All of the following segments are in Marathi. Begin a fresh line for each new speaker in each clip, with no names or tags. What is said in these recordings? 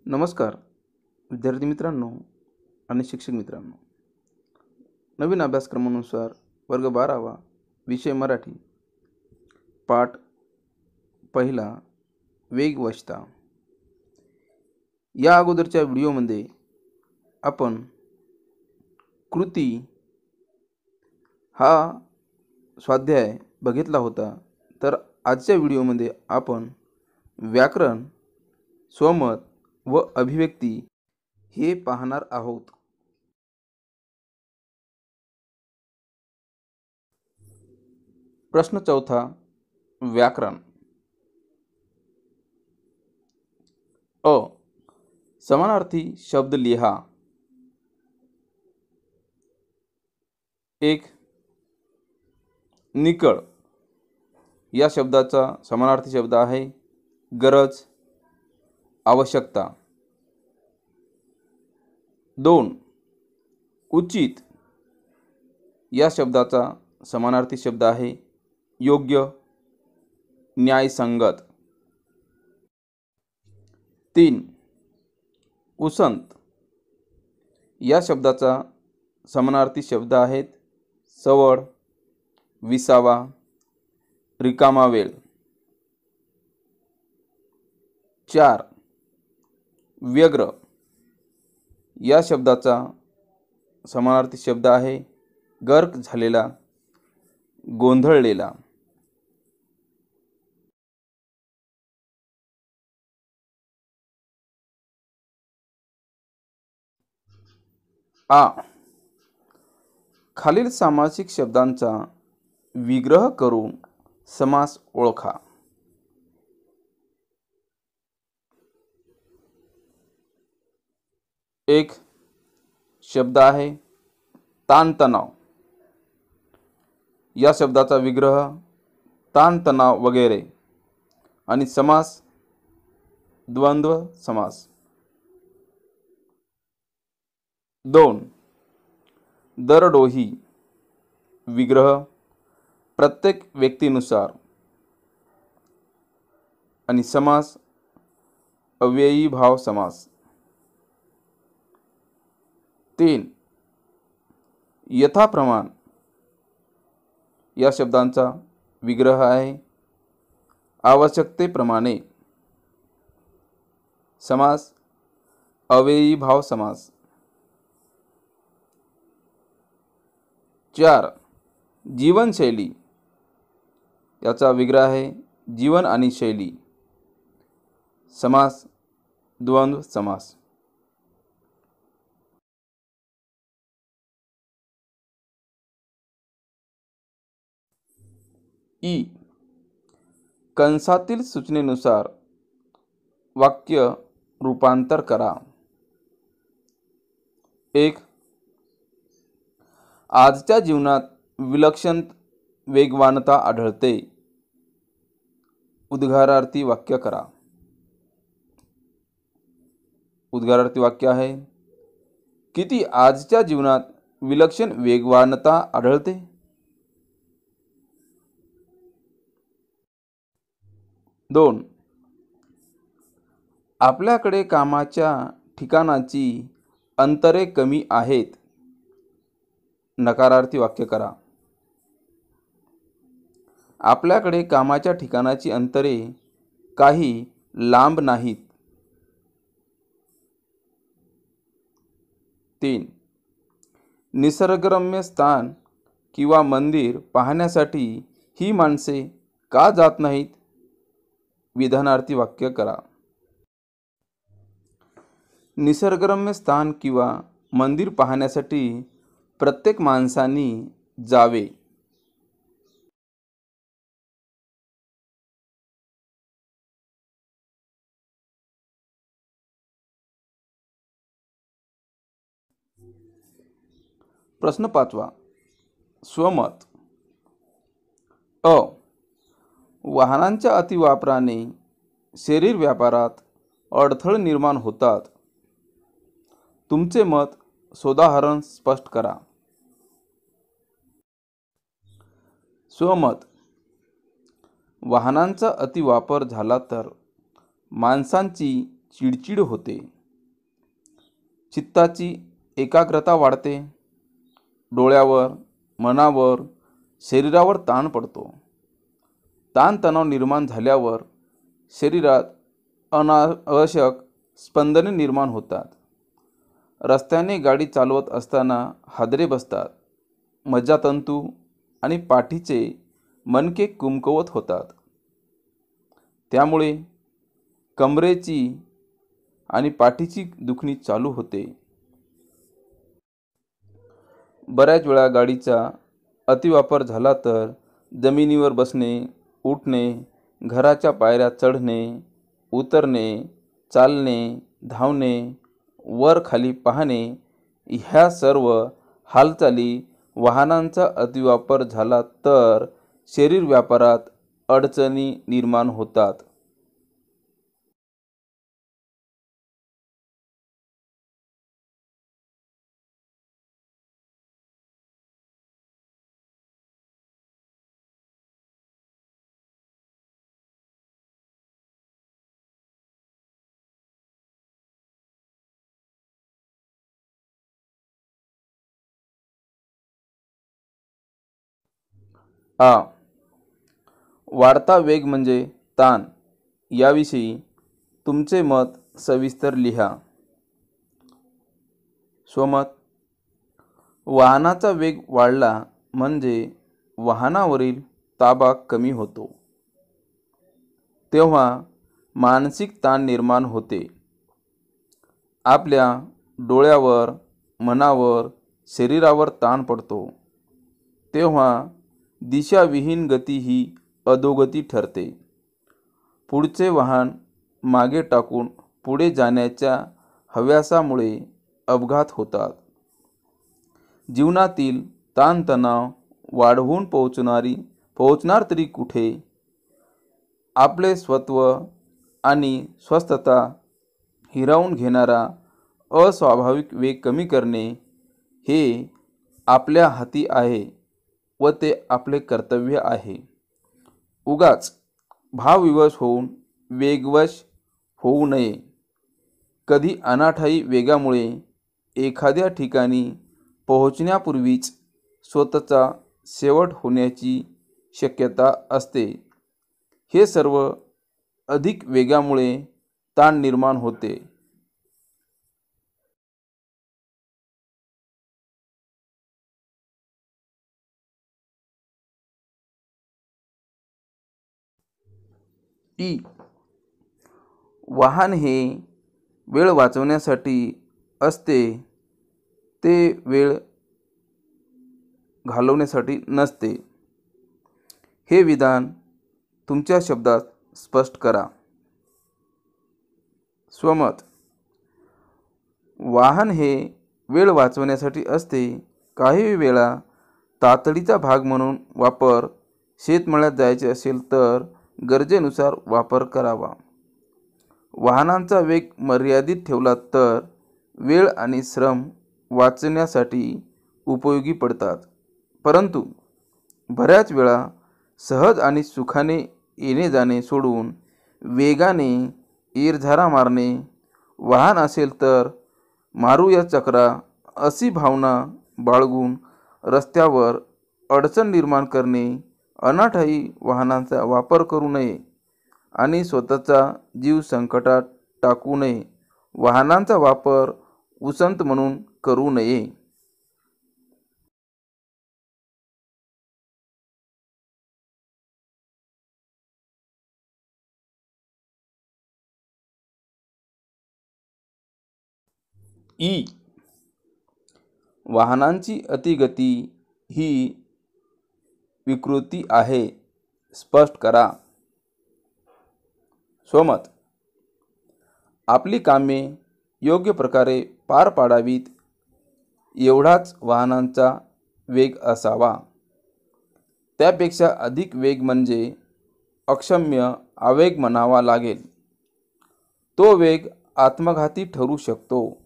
नमस्कार विद्यार्थी मित्रांनो आणि शिक्षक मित्रांनो, नवीन अभ्यासक्रमानुसार वर्ग 12वा विषय मराठी, पाठ पहिला वेगवशता। या अगोदरच्या व्हिडिओमध्ये आपण कृती हा स्वाध्याय बघितला होता। तर आजच्या व्हिडिओमध्ये आपण व्याकरण, स्वमत व अभिव्यक्ती हे पाहणार आहोत। प्रश्न चौथा, व्याकरण। अ, समानार्थी शब्द लिहा। एक, निकळ या शब्दाचा समानार्थी शब्द आहे गरज, आवश्यकता। 2, उचित या शब्दाचा समानार्थी शब्द आहे योग्य, न्यायसंगत। 3, उसंत या शब्दाचा समानार्थी शब्द आहेत सवड, विसावा, रिकामा वेळ। 4, व्यग्र या शब्दाचा समानार्थी शब्द आहे गर्क झालेला, गोंधळलेला। आ, खालील सामासिक शब्दांचा विग्रह करून समास ओळखा। एक शब्द आहे ताणतणाव। या शब्दाचा विग्रह ताणतणाव वगैरे आणि समास द्वंद्व समास। 2, दरडोही विग्रह प्रत्येक व्यक्तीनुसार आणि समास अव्ययी भाव समास। 3, यथाप्रमाण या शब्दांचा विग्रह आहे आवश्यकतेप्रमाणे, समास अव्ययी भाव समास। 4, जीवनशैली याचा विग्रह आहे जीवन आणि शैली, समास द्वंद्व समास। ई, कंसातील सूचनेनुसार वाक्य रूपांतर करा। 1, आजच्या जीवनात विलक्षण वेगवानता आढळते। उद्गारार्थी वाक्य करा। उद्गारार्थी वाक्य आहे किती आजच्या जीवनात विलक्षण वेगवानता आढळते। 2, आपल्याकडे कामाच्या ठिकाणाची अंतरे कमी आहेत। नकारार्थी वाक्य करा। आपल्याकडे कामाच्या ठिकाणाची अंतरे काही लांब नाहीत। 3, निसर्गरम्य स्थान किंवा मंदिर पाहण्यासाठी ही माणसे का जात नाहीत। विधानार्थी वाक्य करा। निसर्गरम्य स्थान किंवा मंदिर पाहण्यासाठी प्रत्येक माणसांनी जावे। प्रश्न 5वा, स्वमत। अ, वाहनांच्या अतिवापराने शरीर व्यापारात अडथळे निर्माण होतात। तुमचे मत सोदाहरण स्पष्ट करा। स्वमत, वाहनांचा अतिवापर झाला तर माणसांची चिडचिड होते, चित्ताची एकाग्रता वाढते, डोळ्यावर, मनावर, शरीरावर ताण पडतो. ताणतणाव निर्माण झाल्यावर शरीरात अनावश्यक स्पंदने निर्माण होतात. रस्त्याने गाडी चालवत असताना हादरे बसतात. मज्जातंतू आणि पाठीचे मणके कुमकुवत होतात. त्यामुळे कमरेची आणि पाठीची दुखणी चालू होते. बऱ्याच वेळा गाडीचा अतिवापर झाला तर जमिनीवर बसणे, उठणे, घराच्या पायऱ्या चढणे, उतरणे, चालणे, धावणे, वर खाली पाहणे ह्या सर्व हालचाली वाहनांचा अतिवापर झाला तर शरीर व्यापारात अडचणी निर्माण होतात. आ. वाढता वेग म्हणजे ताण. याविषयी तुमचे मत सविस्तर लिहा. स्वमत. वाहनाचा वेग वाढला म्हणजे वाहनावरील ताबा कमी होतो. तेव्हा मानसिक ताण निर्माण होते. आपल्या डोळ्यावर, मनावर, शरीरावर ताण पडतो. तेव्हा दिशाविहीन गती ही अधोगती ठरते. पुढचे वाहन मागे टाकून पुढे जाण्याच्या हव्यासामुळे अपघात होतात. जीवनातील ताणतणाव वाढवून पोहोचणार तरी कुठे? आपले स्वत्व आणि स्वस्थता हिरावून घेणारा अस्वाभाविक वेग कमी करणे हे आपल्या हाती आहे व ते आपले कर्तव्य आहे. उगाच भावविवश होऊन वेगवश होऊ नये. कधी अनाठायी वेगामुळे एखाद्या ठिकाणी पोहोचण्यापूर्वीच स्वतःचा शेवट होण्याची शक्यता असते. हे सर्व अधिक वेगामुळे ताण निर्माण होते. ई. वाहन हे वेळ वाचवण्यासाठी असते, ते वेळ घालवण्यासाठी नसते. हे विधान तुमच्या शब्दात स्पष्ट करा. स्वमत. वाहन हे वेळ वाचवण्यासाठी असते. काही वेळा तातडीचा भाग म्हणून वापर. शेतमळ्यात जायचे असेल तर गरजेनुसार वापर करावा. वाहनांचा वेग मर्यादित ठेवला तर वेळ आणि श्रम वाचण्यासाठी उपयोगी पडतात. परंतु बऱ्याच वेळा सहज आणि सुखाने येणे जाणे सोडून वेगाने इरझारा मारणे, वाहन असेल तर मारूया चक्रा अशी भावना बाळगून रस्त्यावर अडचण निर्माण करणे, अनाठायी वाहनांचा वापर करू नये आणि स्वतःचा जीव संकटात टाकू नये. वाहनांचा वापर उसंत म्हणून करू नये. ई. वाहनांची अतिगती ही विकृती आहे. स्पष्ट करा. स्वमत. आपली कामे योग्य प्रकारे पार पाडावीत एवढाच वाहनांचा वेग असावा. त्यापेक्षा अधिक वेग म्हणजे अक्षम्य आवेग म्हणावा लागेल. तो वेग आत्मघाती ठरू शकतो.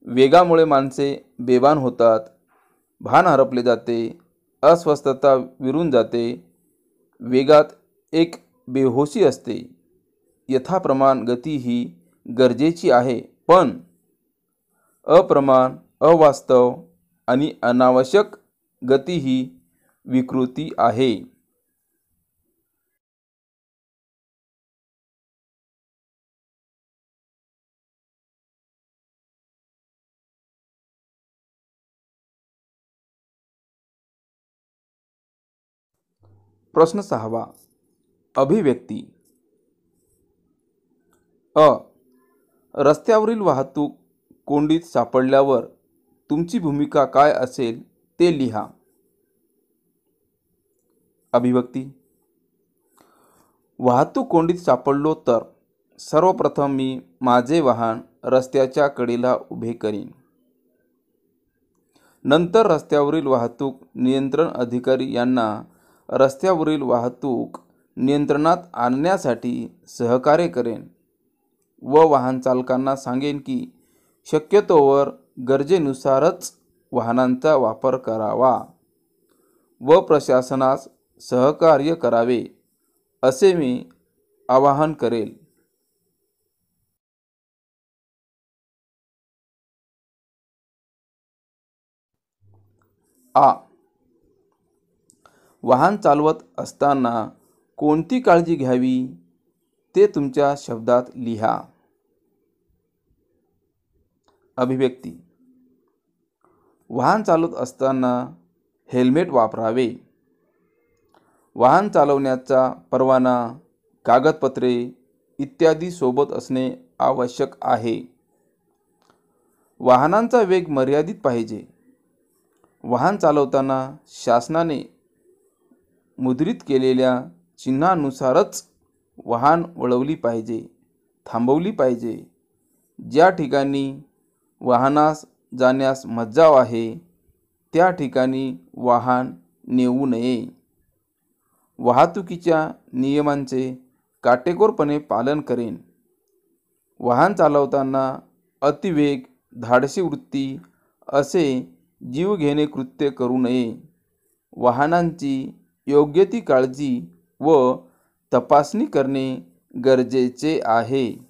वेगामुळे माणसे बेभान होतात, भान हरपले जाते, अस्वस्थता विरून जाते. वेगात एक बेहोशी असते. यथाप्रमाण गती ही गरजेची आहे, पण अप्रमाण, अवास्तव आणि अनावश्यक गती ही विकृती आहे. प्रश्न 6वा. अभिव्यक्ती. अ. रस्त्यावरील वाहतूक कोंडीत सापडल्यावर तुमची भूमिका काय असेल ते लिहा. अभिव्यक्ती. वाहतूक कोंडीत सापडलो तर सर्वप्रथम मी माझे वाहन रस्त्याच्या कडेला उभे करीन. नंतर रस्त्यावरील वाहतूक नियंत्रण अधिकारी यांना रस्त्यावरील वाहतूक नियंत्रणात आणण्यासाठी सहकार्य करेन व वाहन चालकांना सांगेन की शक्यतोवर गरजेनुसारच वाहनांचा वापर करावा व प्रशासनास सहकार्य करावे असे मी आवाहन करेल. आ. वाहन चालवत असताना कोणती काळजी घ्यावी ते तुमच्या शब्दात लिहा. अभिव्यक्ती. वाहन चालवत असताना हेल्मेट वापरावे. वाहन चालवण्याचा परवाना, कागदपत्रे इत्यादी सोबत असणे आवश्यक आहे. वाहनांचा वेग मर्यादित पाहिजे. वाहन चालवताना शासनाने मुद्रित केलेल्या चिन्हानुसारच वाहन वळवली पाहिजे, थांबवली पाहिजे. ज्या ठिकाणी वाहनास जाण्यास मज्जाव आहे त्या ठिकाणी वाहन नेऊ नये. वाहतुकीच्या नियमांचे काटेकोरपणे पालन करेन. वाहन चालवताना अतिवेग, धाडसी वृत्ती असे जीवघेणे कृत्य करू नये. वाहनांची योग्य ती काळजी व तपासणी करणे गरजेचे आहे.